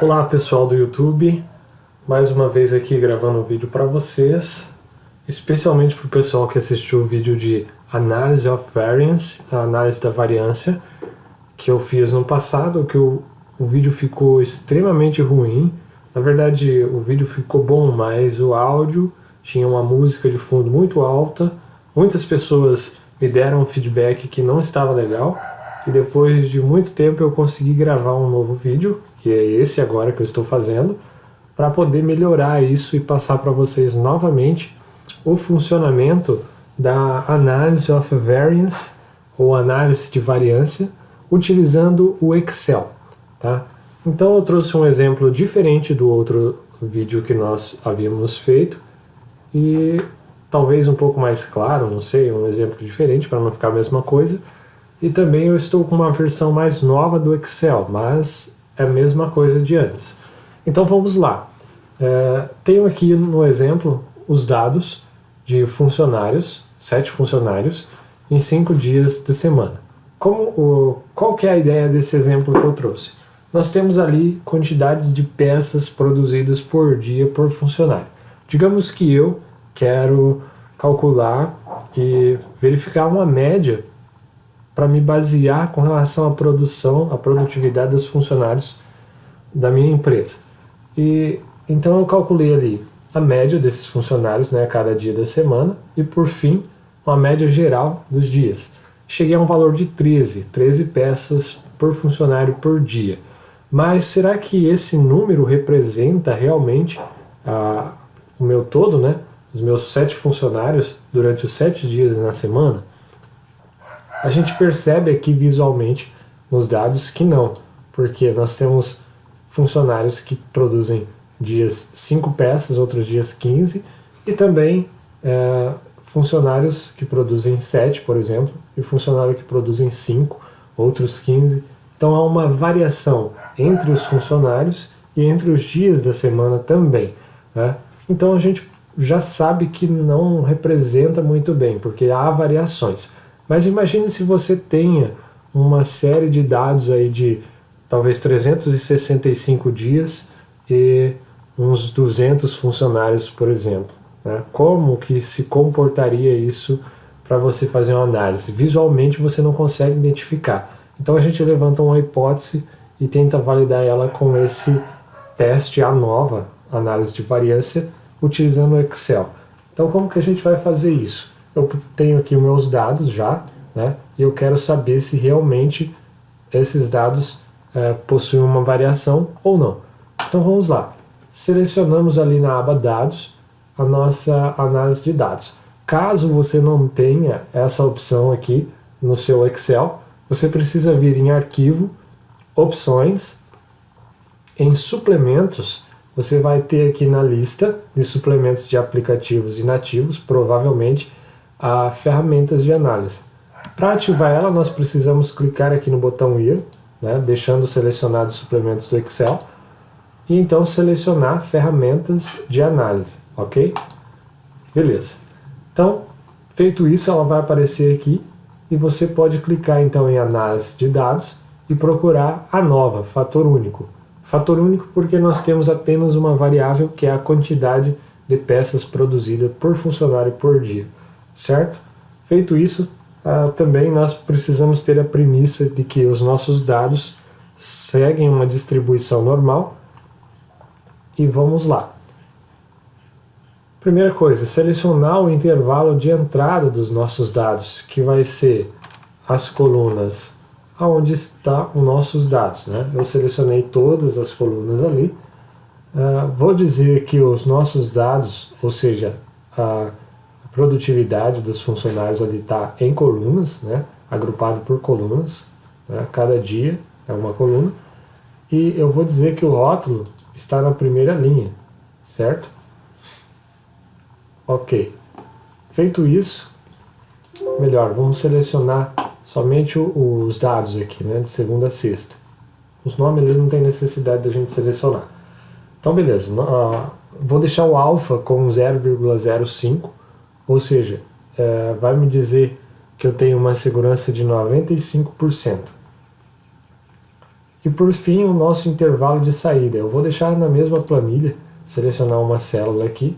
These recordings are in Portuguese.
Olá pessoal do YouTube, mais uma vez aqui gravando um vídeo para vocês, especialmente para o pessoal que assistiu o vídeo de Analysis of Variance, a análise da variância, que eu fiz no passado, que o vídeo ficou extremamente ruim. Na verdade o vídeo ficou bom, mas o áudio tinha uma música de fundo muito alta, muitas pessoas me deram feedback que não estava legal, e depois de muito tempo eu consegui gravar um novo vídeo, que é esse agora que eu estou fazendo, para poder melhorar isso e passar para vocês novamente o funcionamento da Analysis of Variance, ou análise de variância, utilizando o Excel. Tá? Então eu trouxe um exemplo diferente do outro vídeo que nós havíamos feito, e talvez um pouco mais claro, não sei, um exemplo diferente para não ficar a mesma coisa. E também eu estou com uma versão mais nova do Excel, mas é a mesma coisa de antes. Então vamos lá. Tenho aqui no exemplo os dados de funcionários, 7 funcionários, em 5 dias de semana. Qual que é a ideia desse exemplo que eu trouxe? Nós temos ali quantidades de peças produzidas por dia por funcionário. Digamos que eu quero calcular e verificar uma média para me basear com relação à produção, à produtividade dos funcionários da minha empresa. E então eu calculei ali a média desses funcionários, né, a cada dia da semana, e por fim, uma média geral dos dias. Cheguei a um valor de 13 peças por funcionário por dia. Mas será que esse número representa realmente o meu todo, né, os meus 7 funcionários durante os 7 dias na semana? A gente percebe aqui visualmente nos dados que não, porque nós temos funcionários que produzem dias 5 peças, outros dias 15, e também funcionários que produzem 7, por exemplo, e funcionários que produzem 5, outros 15. Então há uma variação entre os funcionários e entre os dias da semana também, né? Então a gente já sabe que não representa muito bem, porque há variações. Mas imagine se você tenha uma série de dados aí de talvez 365 dias e uns 200 funcionários, por exemplo, né? Como que se comportaria isso para você fazer uma análise? Visualmente você não consegue identificar. Então a gente levanta uma hipótese e tenta validar ela com esse teste ANOVA, análise de variância, utilizando o Excel. Então como que a gente vai fazer isso? Eu tenho aqui os meus dados já, né, e eu quero saber se realmente esses dados possuem uma variação ou não. Então vamos lá. Selecionamos ali na aba Dados a nossa análise de dados. Caso você não tenha essa opção aqui no seu Excel, você precisa vir em Arquivo, Opções, em Suplementos. Você vai ter aqui na lista de suplementos de aplicativos inativos, provavelmente, a ferramentas de análise. Para ativar ela, nós precisamos clicar aqui no botão Ir, né, deixando selecionados os suplementos do Excel, e então selecionar ferramentas de análise, ok? Beleza. Então, feito isso, ela vai aparecer aqui, e você pode clicar então em Análise de Dados e procurar ANOVA, fator único. Fator único porque nós temos apenas uma variável que é a quantidade de peças produzidas por funcionário por dia. Certo? Feito isso, também nós precisamos ter a premissa de que os nossos dados seguem uma distribuição normal. E vamos lá. Primeira coisa, selecionar o intervalo de entrada dos nossos dados, que vai ser as colunas onde estão os nossos dados, né? Eu selecionei todas as colunas ali. Vou dizer que os nossos dados, ou seja, a produtividade dos funcionários ali está em colunas, né, agrupado por colunas, né, cada dia é uma coluna, e eu vou dizer que o rótulo está na primeira linha, certo? Ok. Feito isso, melhor, vamos selecionar somente os dados aqui, né, de segunda a sexta. Os nomes ali não tem necessidade de a gente selecionar. Então beleza, vou deixar o alfa com 0,05, ou seja, vai me dizer que eu tenho uma segurança de 95%. E por fim, o nosso intervalo de saída. Eu vou deixar na mesma planilha, selecionar uma célula aqui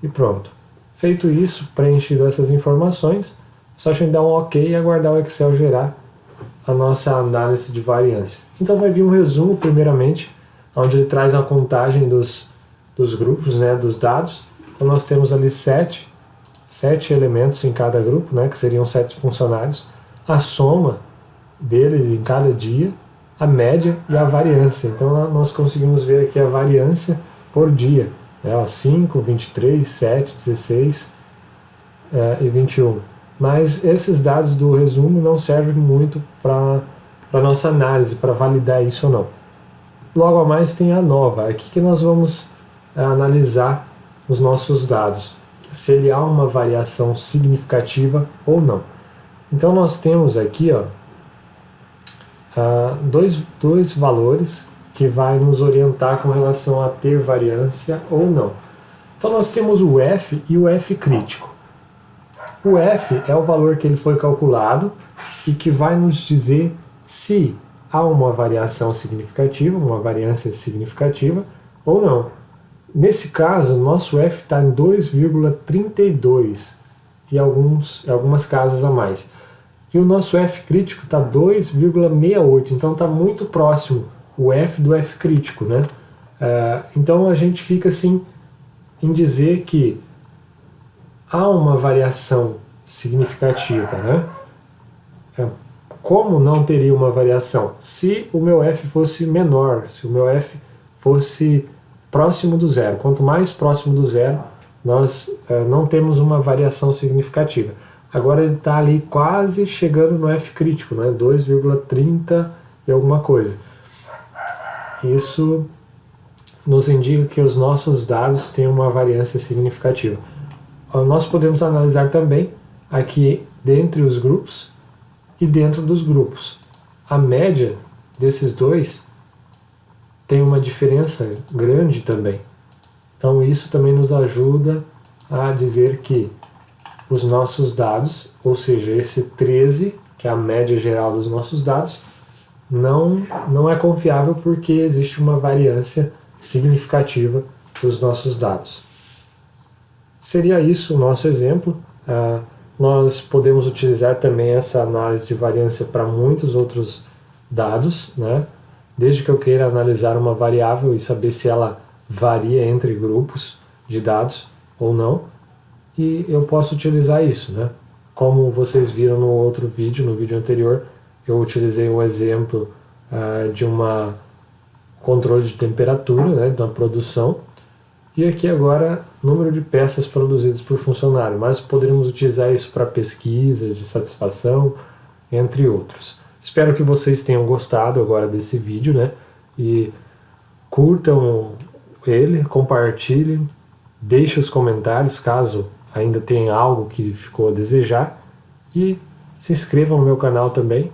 e pronto. Feito isso, preenchido essas informações, só a gente dar um OK e aguardar o Excel gerar a nossa análise de variância. Então vai vir um resumo, primeiramente, onde ele traz uma contagem dos grupos, né, dos dados. Então nós temos ali sete elementos em cada grupo, né, que seriam 7 funcionários, a soma deles em cada dia, a média e a variância. Então nós conseguimos ver aqui a variância por dia, né, 5, 23, 7, 16 e 21. Mas esses dados do resumo não servem muito para a nossa análise, para validar isso ou não. Logo a mais tem a nova, aqui que nós vamos analisar os nossos dados, se ele há uma variação significativa ou não. Então nós temos aqui dois valores que vai nos orientar com relação a ter variância ou não. Então nós temos o F e o F crítico. O F é o valor que ele foi calculado e que vai nos dizer se há uma variação significativa, uma variância significativa ou não. Nesse caso, nosso F está em 2,32 e algumas casas a mais. E o nosso F crítico está 2,68, então está muito próximo o F do F crítico, né? Então a gente fica assim em dizer que há uma variação significativa, né? Como não teria uma variação? Se o meu F fosse menor, se o meu F fosse próximo do zero. Quanto mais próximo do zero, nós não temos uma variação significativa. Agora ele está ali quase chegando no F crítico, né? 2,30 e alguma coisa. Isso nos indica que os nossos dados têm uma variância significativa. Nós podemos analisar também aqui dentre os grupos e dentro dos grupos. A média desses dois tem uma diferença grande também. Então isso também nos ajuda a dizer que os nossos dados, ou seja, esse 13, que é a média geral dos nossos dados, não é confiável porque existe uma variância significativa dos nossos dados. Seria isso o nosso exemplo. Nós podemos utilizar também essa análise de variância para muitos outros dados, né? Desde que eu queira analisar uma variável e saber se ela varia entre grupos de dados ou não, e eu posso utilizar isso, né? Como vocês viram no outro vídeo, no vídeo anterior, eu utilizei o exemplo de uma controle de temperatura, né, da produção, e aqui agora número de peças produzidas por funcionário, mas poderíamos utilizar isso para pesquisa, de satisfação, entre outros. Espero que vocês tenham gostado agora desse vídeo, né? E curtam ele, compartilhem, deixem os comentários caso ainda tenha algo que ficou a desejar e se inscrevam no meu canal também